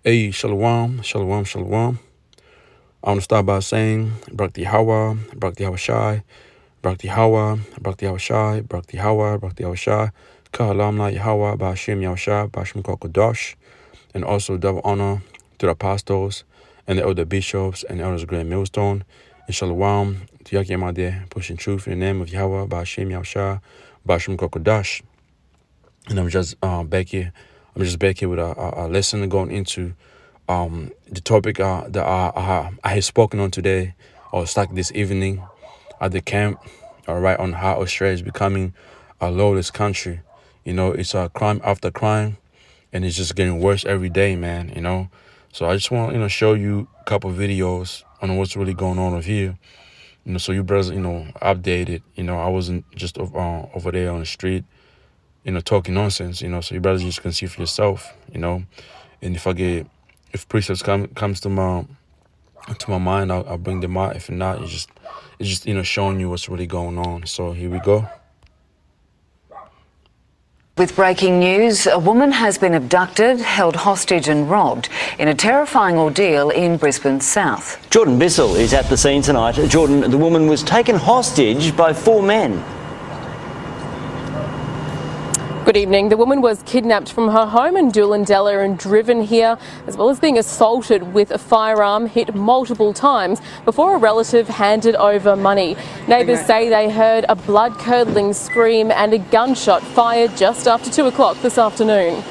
Hey, shalom, shalom, shalom. I want to start by saying, Brakti Hawa, Brakti Hawa Shai, Brakti Hawa, Brakti Hawa Shai, Brakti Hawa, Brakti Hawa Shai, Kahalamna Yahawa, Bashim Yahshai, Bashim Kokodosh, and also double honor to the apostles and the elder bishops and the elders of Grand Millstone, and shalom to Yaki Amade, pushing truth in the name of Yahweh, Bashim Yahshai, Bashim Kokodosh. And I'm just back here. I'm just back here with a lesson going into the topic that I had spoken on today, or stuck this evening at the camp, right, on how Australia is becoming a lawless country. You know, it's a crime after crime, and it's just getting worse every day, man, you know. So I just want to, show you a couple of videos on what's really going on over here. You know, so you brothers, updated. You know, I wasn't just over there on the street, talking nonsense, so you brothers just can see for yourself, And if precepts comes to my mind, I'll bring them out. If not, it's just showing you what's really going on. So here we go. With breaking news, a woman has been abducted, held hostage and robbed in a terrifying ordeal in Brisbane South. Jordan Bissell is at the scene tonight. Jordan, the woman was taken hostage by 4 men. Good evening. The woman was kidnapped from her home in Doolandella and driven here, as well as being assaulted with a firearm, hit multiple times before a relative handed over money. Neighbours say they heard a blood-curdling scream and a gunshot fired just after 2 o'clock this afternoon.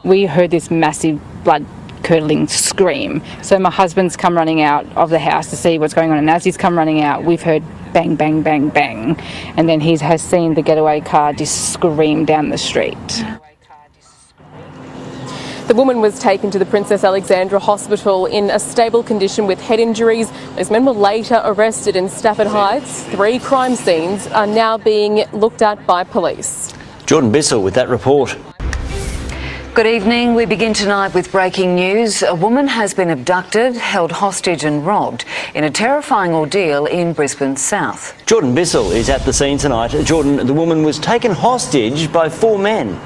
We heard this massive blood-curdling scream. So my husband's come running out of the house to see what's going on, and as he's come running out, we've heard bang, bang, bang, bang. And then he has seen the getaway car just scream down the street. The woman was taken to the Princess Alexandra Hospital in a stable condition with head injuries. Those men were later arrested in Stafford Heights. 3 crime scenes are now being looked at by police. Jordan Bissell with that report. Good evening. We begin tonight with breaking news. A woman has been abducted, held hostage and robbed in a terrifying ordeal in Brisbane South. Jordan Bissell is at the scene tonight. Jordan, the woman was taken hostage by 4 men.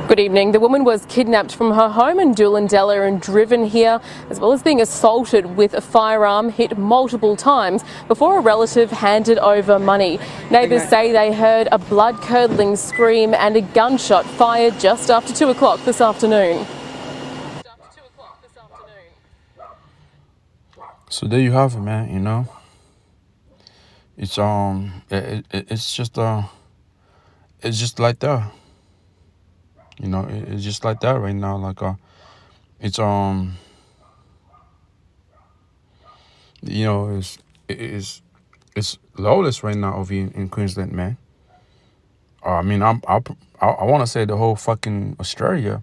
Good evening. The woman was kidnapped from her home in Doolandella and driven here, as well as being assaulted with a firearm, hit multiple times before a relative handed over money. Neighbours say they heard a blood-curdling scream and a gunshot fired just after 2 o'clock this afternoon. So there you have it, man. It's it's just like that. It's just like that right now. Like it's lawless right now over in Queensland, man. I want to say the whole fucking Australia,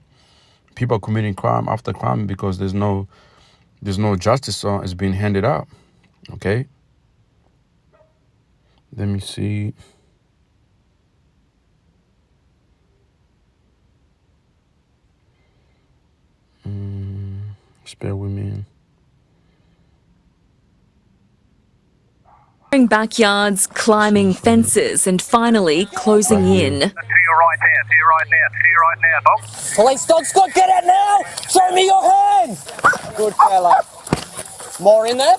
people are committing crime after crime because there's no justice is being handed out. Okay. Let me see. Just bear with me. Backyards, climbing fences, and finally closing in. To your right now, Bob. Police dog, Scott, get out now! Show me your hand! Good fella. More in there?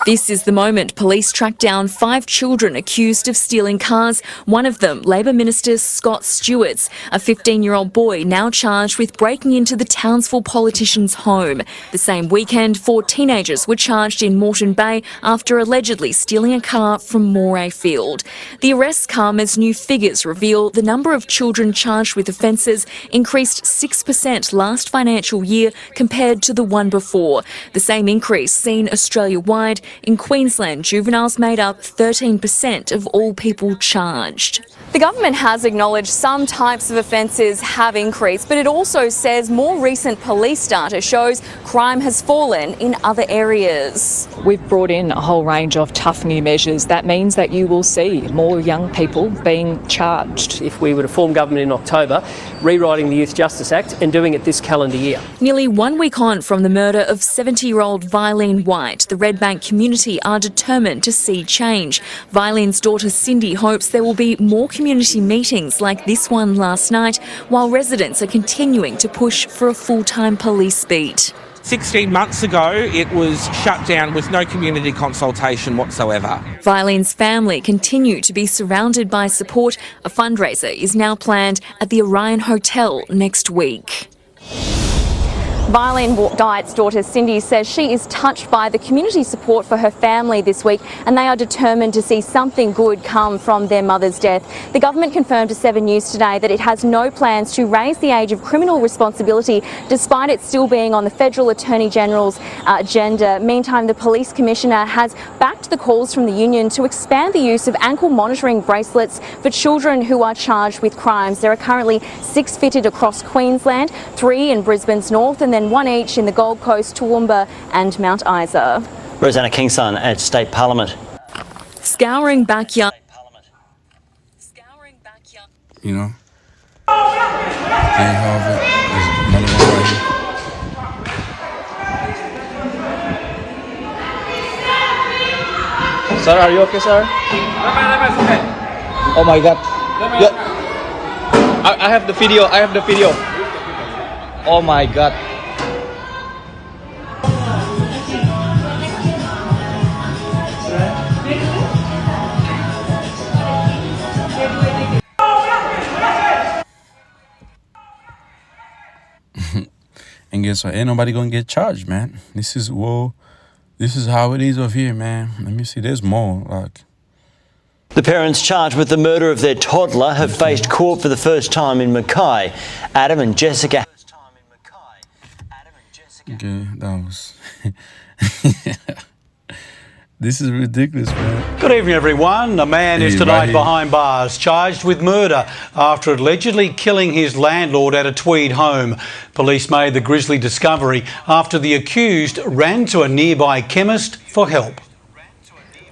This is the moment police track down 5 children accused of stealing cars, one of them Labor Minister Scott Stewart's, a 15-year-old boy now charged with breaking into the Townsville politician's home. The same weekend, 4 teenagers were charged in Moreton Bay after allegedly stealing a car from Moray Field. The arrests come as new figures reveal the number of children charged with offences increased 6% last financial year compared to the one before. The same increase seen Australia-wide. In Queensland, juveniles made up 13% of all people charged. The government has acknowledged some types of offences have increased, but it also says more recent police data shows crime has fallen in other areas. We've brought in a whole range of tough new measures. That means that you will see more young people being charged. If we were to form government in October, rewriting the Youth Justice Act and doing it this calendar year. Nearly 1 week on from the murder of 70-year-old Vilene White, the Redbank community community are determined to see change. Vilene's daughter Cindy hopes there will be more community meetings like this one last night, while residents are continuing to push for a full-time police beat. 16 months ago, it was shut down with no community consultation whatsoever. Vilene's family continue to be surrounded by support. A fundraiser is now planned at the Orion Hotel next week. Vilene Diet's daughter Cindy says she is touched by the community support for her family this week, and they are determined to see something good come from their mother's death. The government confirmed to 7 News today that it has no plans to raise the age of criminal responsibility, despite it still being on the Federal Attorney General's agenda. Meantime, the Police Commissioner has backed the calls from the union to expand the use of ankle monitoring bracelets for children who are charged with crimes. There are currently 6 fitted across Queensland, 3 in Brisbane's north, and then 1 each in the Gold Coast, Toowoomba and Mount Isa. Rosanna Kingson at State Parliament. Scouring backyard. You know? There you have it. There's another one right here. Sir, are you okay, sir? Oh my God. I have the video. Oh my God. And guess what? Ain't nobody gonna get charged, man. This is how it is over here, man. Let me see. There's more. Like, The parents charged with the murder of their toddler have faced court for the first time in Mackay. Adam and Jessica. okay, that was. This is ridiculous, man. Good evening, everyone. A man is tonight behind bars, charged with murder after allegedly killing his landlord at a Tweed home. Police made the grisly discovery after the accused ran to a nearby chemist for help.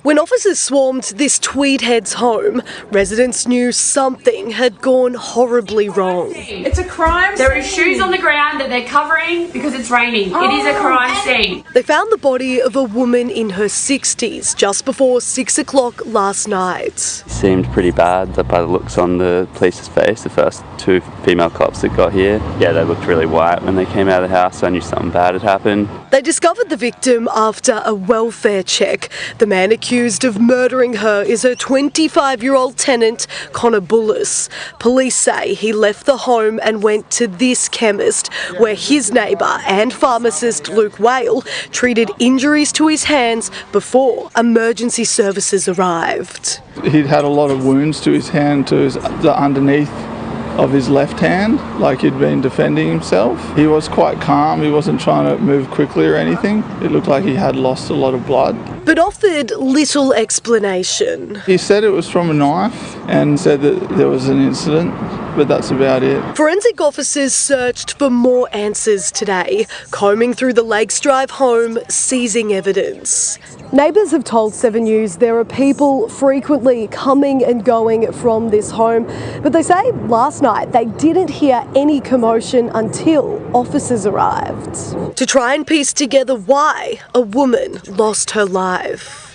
When officers swarmed this Tweed head's home, residents knew something had gone horribly wrong. It's a crime scene. There are shoes on the ground that they're covering because it's raining. It is a crime scene. They found the body of a woman in her 60s just before 6 o'clock last night. It seemed pretty bad by the looks on the police's face. The first 2 female cops that got here, yeah, they looked really white when they came out of the house, so I knew something bad had happened. They discovered the victim after a welfare check. The man accused of murdering her is her 25-year-old tenant, Connor Bullis. Police say he left the home and went to this chemist, where his neighbour and pharmacist Luke Whale treated injuries to his hands before emergency services arrived. He'd had a lot of wounds to his hand, to the underneath of his left hand, like he'd been defending himself. He was quite calm, he wasn't trying to move quickly or anything. It looked like he had lost a lot of blood. But offered little explanation. He said it was from a knife and said that there was an incident, but that's about it. Forensic officers searched for more answers today, combing through the Lakes Drive home, seizing evidence. Neighbours have told 7 News there are people frequently coming and going from this home, but they say last night they didn't hear any commotion until officers arrived to try and piece together why a woman lost her life.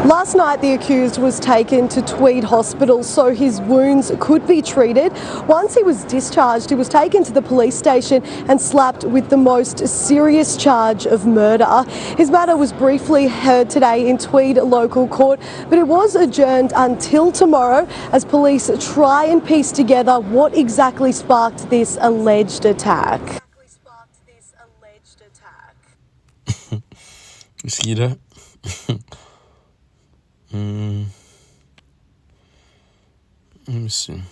Last night, the accused was taken to Tweed Hospital so his wounds could be treated. Once he was discharged, he was taken to the police station and slapped with the most serious charge of murder. His matter was briefly heard today in Tweed local court, but it was adjourned until tomorrow as police try and piece together what exactly sparked this alleged attack. You see that? Let me see.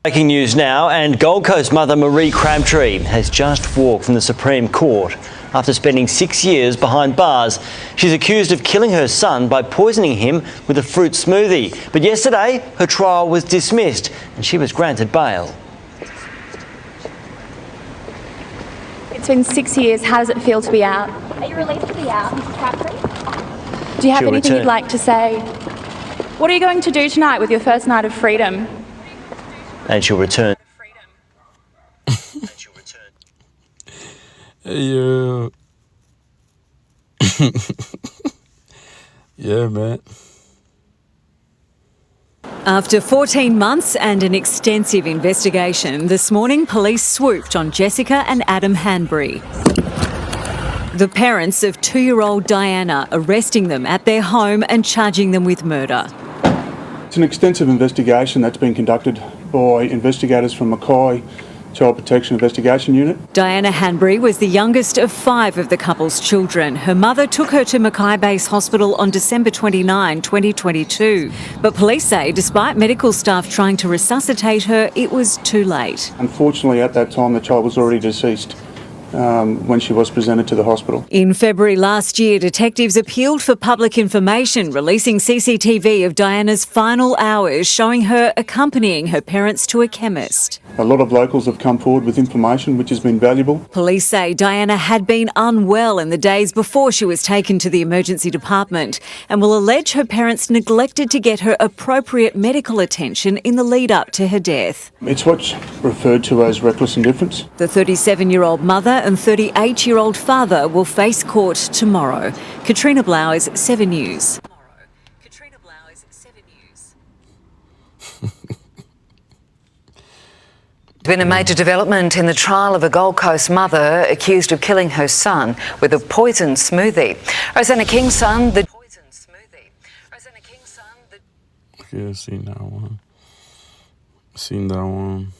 Breaking news now, and Gold Coast mother Marie Crabtree has just walked from the Supreme Court after spending 6 years behind bars. She's accused of killing her son by poisoning him with a fruit smoothie. But yesterday, her trial was dismissed and she was granted bail. It's been 6 years. How does it feel to be out? Are you relieved to be out, Mrs. Crabtree? Do you have anything you'd like to say? What are you going to do tonight with your first night of freedom? And she'll return. Hey, yo. Yeah, man. After 14 months and an extensive investigation, this morning police swooped on Jessica and Adam Hanbury, the parents of 2-year-old Diana, arresting them at their home and charging them with murder. It's an extensive investigation that's been conducted by investigators from Mackay Child Protection Investigation Unit. Diana Hanbury was the youngest of 5 of the couple's children. Her mother took her to Mackay Base Hospital on December 29, 2022. But police say despite medical staff trying to resuscitate her, it was too late. Unfortunately, at that time, the child was already deceased when she was presented to the hospital. In February last year, detectives appealed for public information, releasing CCTV of Diana's final hours, showing her accompanying her parents to a chemist. A lot of locals have come forward with information which has been valuable. Police say Diana had been unwell in the days before she was taken to the emergency department and will allege her parents neglected to get her appropriate medical attention in the lead up to her death. It's what's referred to as reckless indifference. The 37-year-old mother and 38-year-old father will face court tomorrow. Katrina Blowers, 7 News. There's been a major development in the trial of a Gold Coast mother accused of killing her son with a poisoned smoothie. Rosanna King's son, the Yeah, seen that one. Seen that one.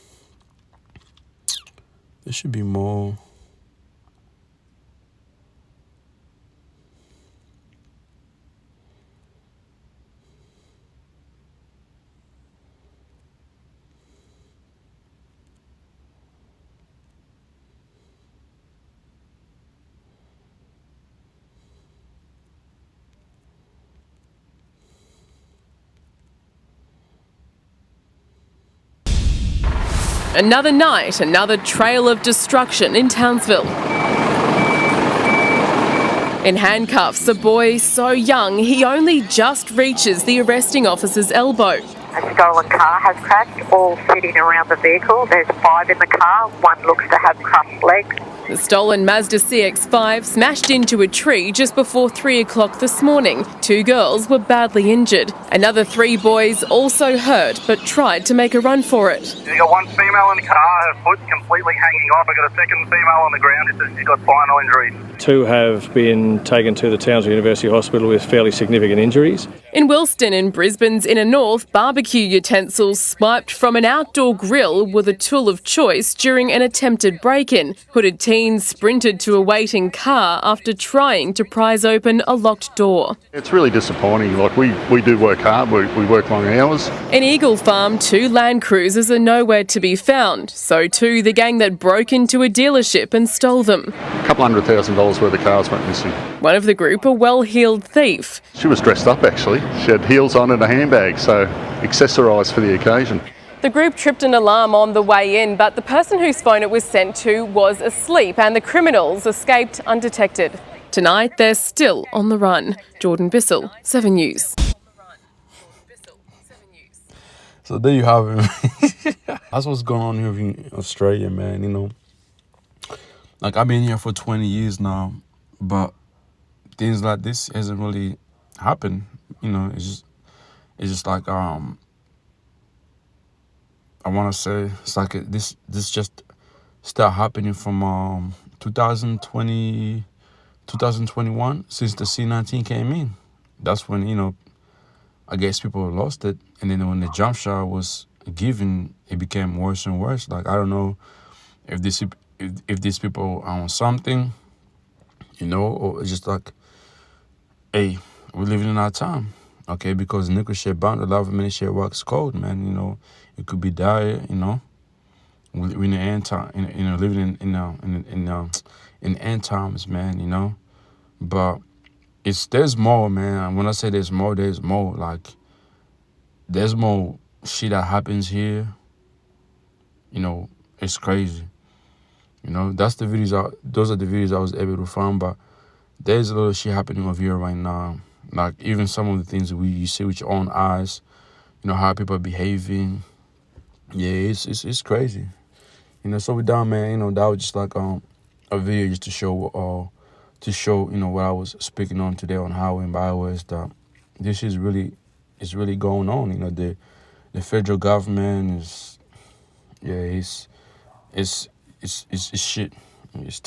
There should be more. Another night, another trail of destruction in Townsville. In handcuffs, a boy so young he only just reaches the arresting officer's elbow. A stolen car has crashed, all sitting around the vehicle. There's 5 in the car, one looks to have crushed legs. The stolen Mazda CX-5 smashed into a tree just before 3 o'clock this morning. 2 girls were badly injured. Another 3 boys also hurt but tried to make a run for it. You got one female in the car, her foot's completely hanging off. I got a second female on the ground. It says she's got spinal injuries. 2 have been taken to the Townsville University Hospital with fairly significant injuries. In Wilston, in Brisbane's inner north, barbecue utensils swiped from an outdoor grill were the tool of choice during an attempted break-in. Hooded teens sprinted to a waiting car after trying to prise open a locked door. It's really disappointing. Like, we do work hard, we work long hours. In Eagle Farm, 2 Land Cruisers are nowhere to be found. So too the gang that broke into a dealership and stole them. A couple $100,000 worth of cars went missing. One of the group, a well-heeled thief. She was dressed up, actually. She had heels on and a handbag, so accessorised for the occasion. The group tripped an alarm on the way in, but the person whose phone it was sent to was asleep and the criminals escaped undetected. Tonight, they're still on the run. Jordan Bissell, 7 News. So there you have it. That's what's going on here in Australia, man, you know. Like, I've been here for 20 years now, but things like this hasn't really happened. You know, it's just like, I want to say, it's like this just started happening from 2020, 2021, since the C-19 came in. That's when, you know, I guess people lost it. And then when the jump shot was given, it became worse and worse. Like, I don't know if these people are on something, you know, or it's just like, hey, we're living in our time, okay? Because nuclear shit bound, a lot of many shit works cold, man. You know, it could be dire, you know. We're in the end time, you know, living in end times, man. You know, but there's more, man. When I say there's more. Like, there's more shit that happens here. You know, it's crazy. You know, those are the videos I was able to find, but there's a lot of shit happening over here right now. Like, even some of the things that you see with your own eyes, you know, how people are behaving. Yeah, it's crazy. You know, so we done, man. You know, that was just like a video just to show to show, you know, what I was speaking on today on highway and byways, that this is really going on. You know, the federal government is, yeah, it's shit. It's